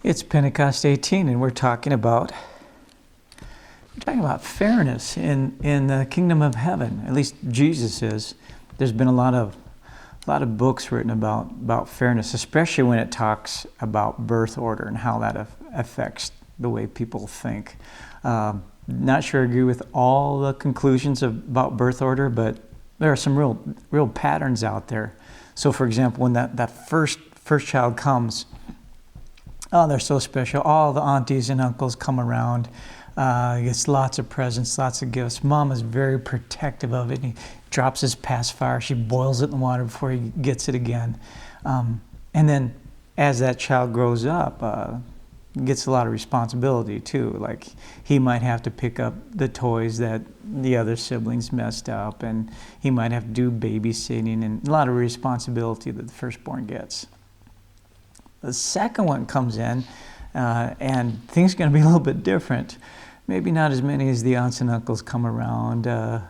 It's Pentecost 18, and we're talking about fairness in the kingdom of heaven. At least Jesus is. There's been a lot of books written about fairness, especially when it talks about birth order and how that affects the way people think. Not sure I agree with all the conclusions about birth order, but there are some real patterns out there. So, for example, when that first child comes, oh, they're so special. All the aunties and uncles come around. He gets lots of presents, lots of gifts. Mom is very protective of it. He drops his pacifier. She boils it in water before he gets it again. And then as that child grows up, gets a lot of responsibility too. Like he might have to pick up the toys that the other siblings messed up, and he might have to do babysitting and a lot of responsibility that the firstborn gets. The second one comes in, and things are going to be a little bit different. Maybe not as many as the aunts and uncles come around. Not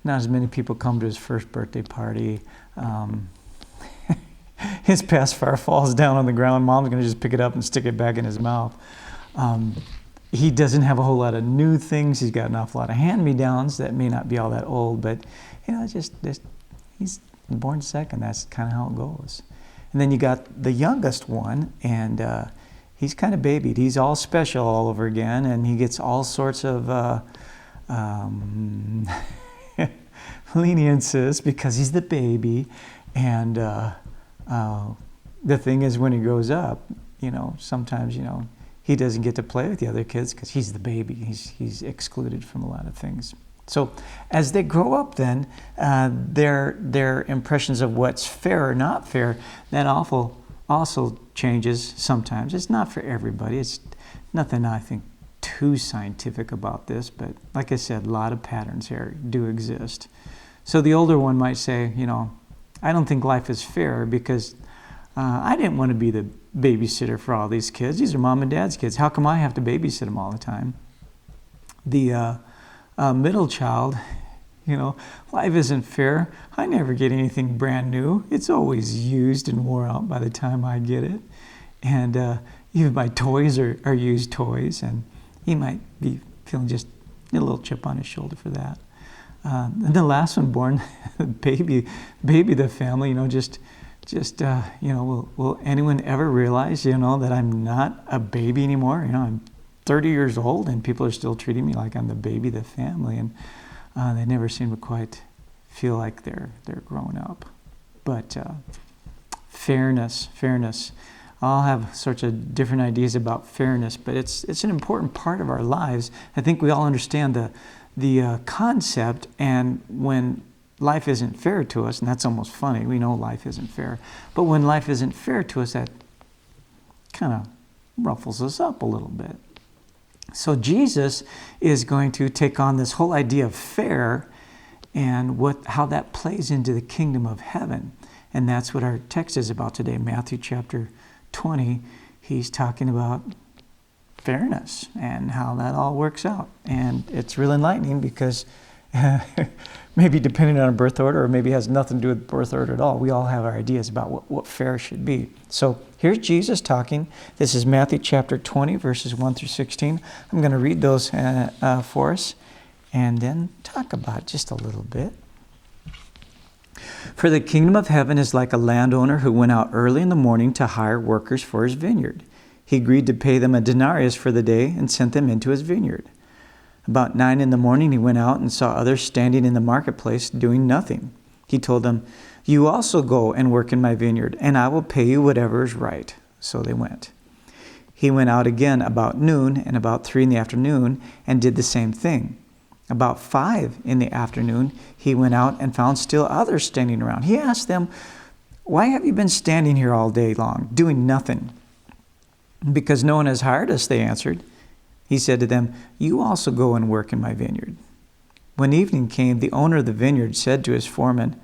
as many people come to his first birthday party. His pacifier falls down on the ground. Mom's going to just pick it up and stick it back in his mouth. He doesn't have a whole lot of new things. He's got an awful lot of hand-me-downs that may not be all that old, but just he's born second. That's kind of how it goes. And then you got the youngest one, and he's kind of babied. He's all special all over again, and he gets all sorts of leniences because he's the baby. And the thing is, when he grows up, sometimes, he doesn't get to play with the other kids because he's the baby. He's excluded from a lot of things. So as they grow up then, their impressions of what's fair or not fair, that also changes sometimes. It's not for everybody. It's nothing, I think, too scientific about this, but like I said, a lot of patterns here do exist. So the older one might say, I don't think life is fair because I didn't want to be the babysitter for all these kids. These are mom and dad's kids. How come I have to babysit them all the time? The middle child, life isn't fair. I never get anything brand new. It's always used and wore out by the time I get it. And even my toys are used toys, and he might be feeling just a little chip on his shoulder for that. And the last one born, baby the family, will anyone ever realize, that I'm not a baby anymore? I'm 30 years old and people are still treating me like I'm the baby of the family, and they never seem to quite feel like they're grown up. But fairness. All have sorts of different ideas about fairness, but it's an important part of our lives. I think we all understand the concept, and when life isn't fair to us, and that's almost funny, we know life isn't fair, but when life isn't fair to us, that kind of ruffles us up a little bit. So Jesus is going to take on this whole idea of fair and how that plays into the kingdom of heaven. And that's what our text is about today. Matthew chapter 20, he's talking about fairness and how that all works out. And it's real enlightening because maybe depending on a birth order, or maybe has nothing to do with birth order at all, we all have our ideas about what fair should be. So here's Jesus talking. This is Matthew chapter 20, verses 1 through 16. I'm going to read those for us and then talk about it just a little bit. For the kingdom of heaven is like a landowner who went out early in the morning to hire workers for his vineyard. He agreed to pay them a denarius for the day and sent them into his vineyard. About 9 a.m, he went out and saw others standing in the marketplace doing nothing. He told them, "You also go and work in my vineyard, and I will pay you whatever is right." So they went. He went out again about noon and about 3 p.m. and did the same thing. About 5 p.m, he went out and found still others standing around. He asked them, "Why have you been standing here all day long, doing nothing?" "Because no one has hired us," they answered. He said to them, "You also go and work in my vineyard." When evening came, the owner of the vineyard said to his foreman,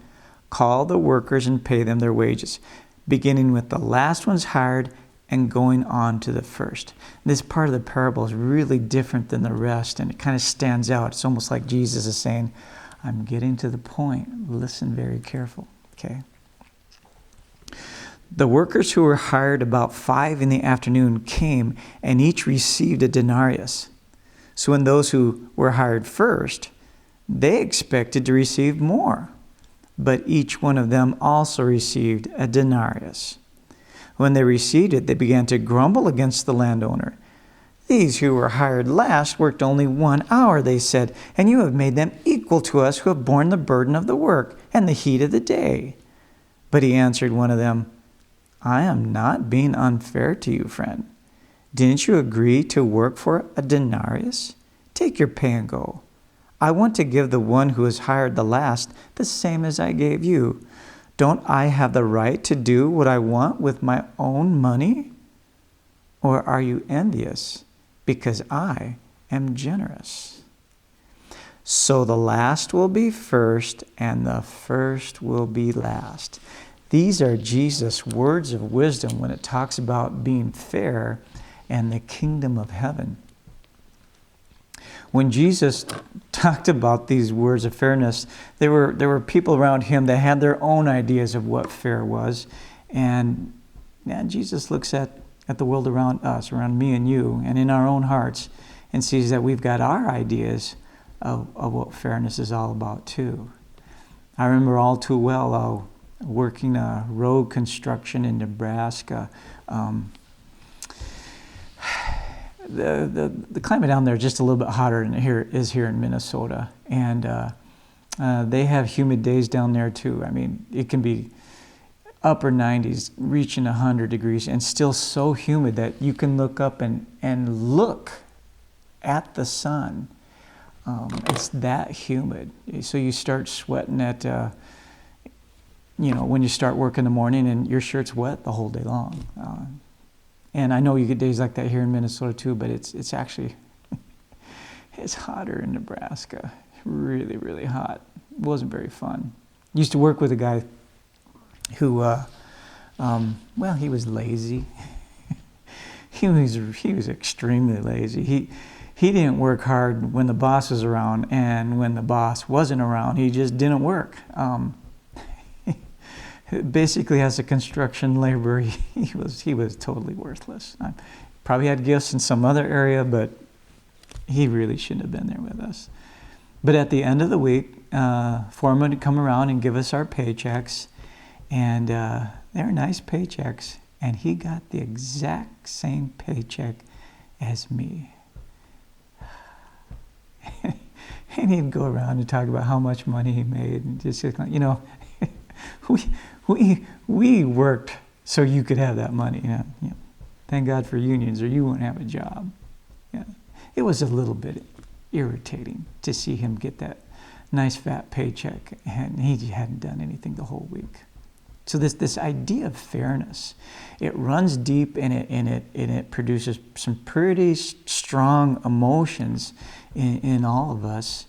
"Call the workers and pay them their wages, beginning with the last ones hired and going on to the first." This part of the parable is really different than the rest, and it kind of stands out. It's almost like Jesus is saying, I'm getting to the point. Listen very careful, okay? The workers who were hired about 5 p.m. came, and each received a denarius. So when those who were hired first, they expected to receive more, but each one of them also received a denarius. When they received it, they began to grumble against the landowner. These who were hired last worked only 1 hour, they said, and you have made them equal to us who have borne the burden of the work and the heat of the day. But he answered one of them, I am not being unfair to you, friend. Didn't you agree to work for a denarius? Take your pay and go. I want to give the one who is hired the last the same as I gave you. Don't I have the right to do what I want with my own money? Or are you envious because I am generous? So the last will be first, and the first will be last. These are Jesus' words of wisdom when it talks about being fair and the kingdom of heaven. When Jesus talked about these words of fairness, there were people around him that had their own ideas of what fair was. And Jesus looks at the world around us, around me and you, and in our own hearts, and sees that we've got our ideas of what fairness is all about too. I remember all too well working road construction in Nebraska. The climate down there is just a little bit hotter than it is here in Minnesota. And they have humid days down there too. I mean, it can be upper 90s, reaching 100 degrees, and still so humid that you can look up and look at the sun. It's that humid. So you start sweating at, when you start work in the morning and your shirt's wet the whole day long. And I know you get days like that here in Minnesota too, but it's actually, it's hotter in Nebraska. Really, really hot. It wasn't very fun. Used to work with a guy who, he was lazy. He was extremely lazy. He didn't work hard when the boss was around, and when the boss wasn't around, he just didn't work. Basically, as a construction laborer, he was totally worthless. Probably had gifts in some other area, but he really shouldn't have been there with us. But at the end of the week, foreman would come around and give us our paychecks, and they were nice paychecks, and he got the exact same paycheck as me. And he'd go around and talk about how much money he made, and just we worked so you could have that money. Thank God for unions, or you wouldn't have a job. Yeah. It was a little bit irritating to see him get that nice fat paycheck, and he hadn't done anything the whole week. So this idea of fairness, it runs deep, and it produces some pretty strong emotions in all of us.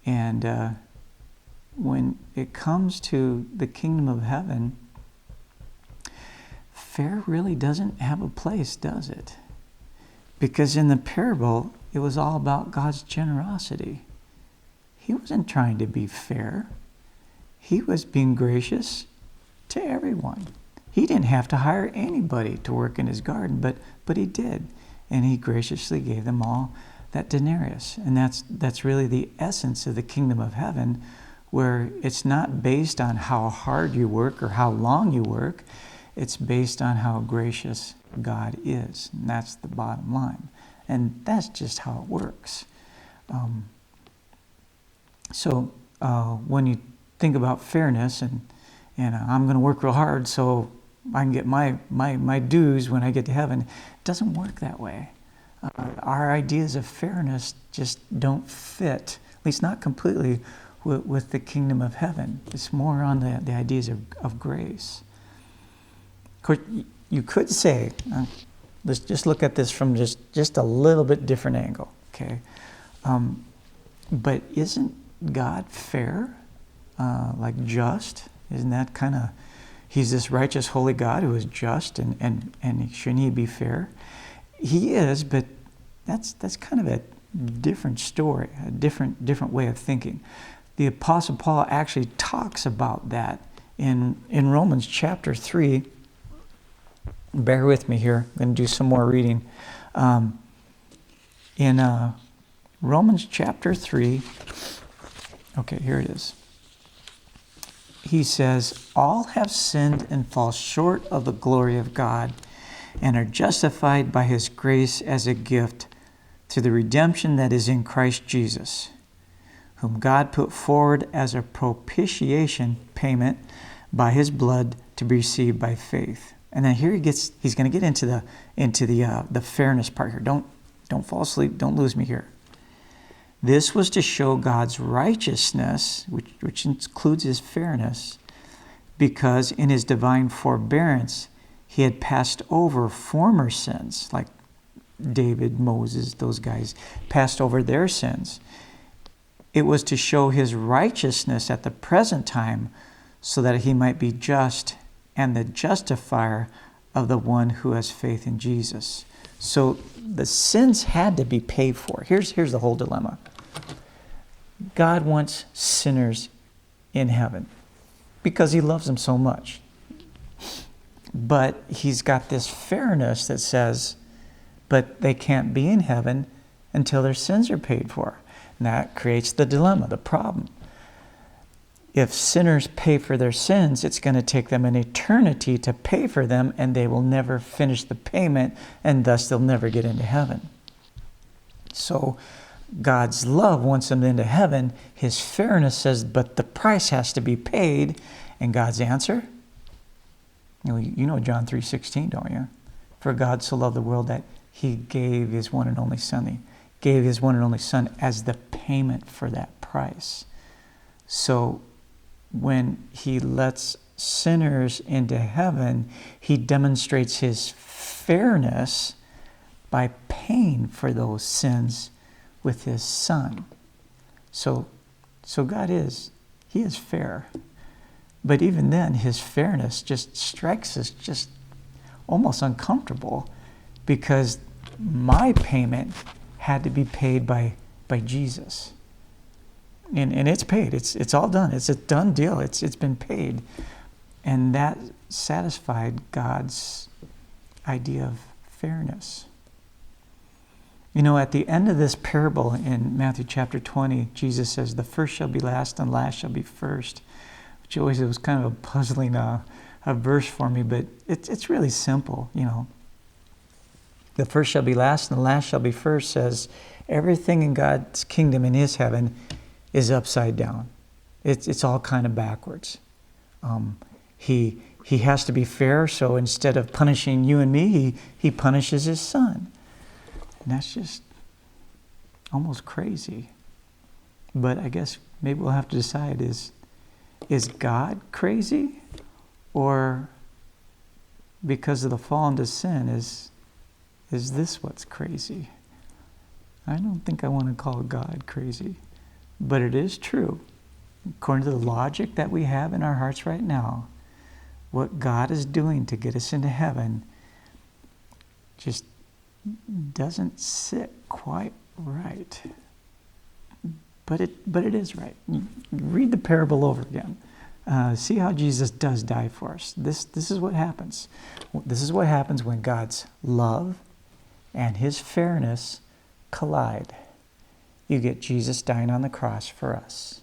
And when it comes to the kingdom of heaven, fair really doesn't have a place, does it? Because in the parable, it was all about God's generosity. He wasn't trying to be fair. He was being gracious to everyone. He didn't have to hire anybody to work in his garden, but he did. And he graciously gave them all that denarius. And that's really the essence of the kingdom of heaven, where it's not based on how hard you work or how long you work. It's based on how gracious God is. And that's the bottom line. And that's just how it works. So when you think about fairness and I'm going to work real hard so I can get my dues when I get to heaven, it doesn't work that way. Our ideas of fairness just don't fit, at least not completely, with the kingdom of heaven. It's more on the ideas of grace. Of course, you could say, let's just look at this from just a little bit different angle, okay? But isn't God fair? Like just? Isn't that kind of, he's this righteous, holy God who is just, and shouldn't he be fair? He is, but that's kind of a different story, a different way of thinking. The Apostle Paul actually talks about that in Romans chapter 3, Bear with me here. I'm going to do some more reading. In Romans chapter 3, okay, here it is. He says, all have sinned and fall short of the glory of God and are justified by his grace as a gift through the redemption that is in Christ Jesus, whom God put forward as a propitiation payment by his blood to be received by faith. And then here he's going to get into the fairness part here. Don't fall asleep. Don't lose me here. This was to show God's righteousness, which includes his fairness, because in his divine forbearance, he had passed over former sins, like David, Moses, those guys, passed over their sins. It was to show his righteousness at the present time, so that he might be just and the justifier of the one who has faith in Jesus. So the sins had to be paid for. Here's the whole dilemma. God wants sinners in heaven because he loves them so much. But he's got this fairness that says, but they can't be in heaven until their sins are paid for. And that creates the dilemma, the problem. If sinners pay for their sins, it's going to take them an eternity to pay for them, and they will never finish the payment, and thus they'll never get into heaven. So God's love wants them into heaven. His fairness says, but the price has to be paid. And God's answer? You know John 3:16, don't you? For God so loved the world that he gave his one and only Son. He gave his one and only Son as the payment for that price. So when he lets sinners into heaven, he demonstrates his fairness by paying for those sins with his Son. So God he is fair. But even then, his fairness just strikes us just almost uncomfortable, because my payment had to be paid by Jesus. And it's paid. It's all done. It's a done deal. It's been paid. And that satisfied God's idea of fairness. You know, at the end of this parable in Matthew chapter 20, Jesus says, the first shall be last and last shall be first, which always was kind of a puzzling a verse for me, but it's really simple, you know. The first shall be last and the last shall be first says everything in God's kingdom, in his heaven, is upside down. It's all kind of backwards. He has to be fair, so instead of punishing you and me, he punishes his Son. And that's just almost crazy. But I guess maybe we'll have to decide, is God crazy? Or because of the fall into sin, is this what's crazy? I don't think I want to call God crazy. But it is true. According to the logic that we have in our hearts right now, what God is doing to get us into heaven just doesn't sit quite right. But it is right. Read the parable over again. See how Jesus does die for us. This is what happens. This is what happens when God's love and his fairness collide. You get Jesus dying on the cross for us.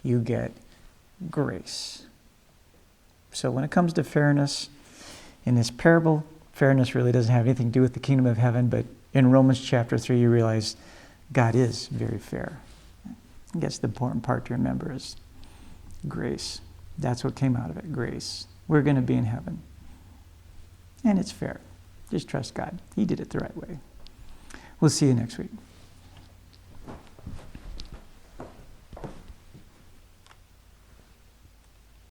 You get grace. So when it comes to fairness, in this parable, fairness really doesn't have anything to do with the kingdom of heaven, but in Romans chapter 3, you realize God is very fair. I guess the important part to remember is grace. That's what came out of it, grace. We're going to be in heaven. And it's fair. Just trust God. He did it the right way. We'll see you next week.